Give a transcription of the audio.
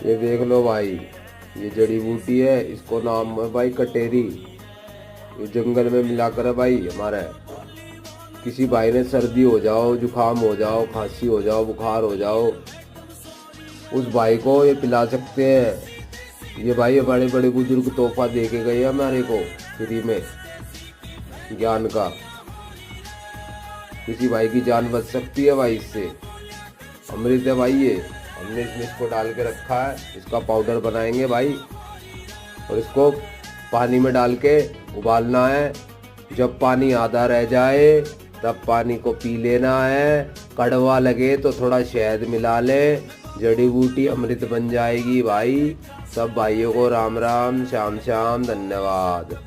ये देख लो भाई, ये जड़ी बूटी है, इसको नाम है भाई कटेरी। ये जंगल में मिलाकर है भाई हमारे। किसी भाई ने सर्दी हो जाओ, जुकाम हो जाओ, खांसी हो जाओ, बुखार हो जाओ, उस भाई को ये पिला सकते हैं। ये भाई बड़े बड़े बुजुर्ग तोहफा दे के गए हमारे को फ्री में ज्ञान का। किसी भाई की जान बच सकती है भाई इससे। अमृत है भाई ये, हमने इसमें इसको डाल के रखा है। इसका पाउडर बनाएंगे भाई, और इसको पानी में डाल के उबालना है। जब पानी आधा रह जाए तब पानी को पी लेना है। कड़वा लगे तो थोड़ा शहद मिला ले, जड़ी बूटी अमृत बन जाएगी भाई। सब भाइयों को राम राम, श्याम श्याम, धन्यवाद।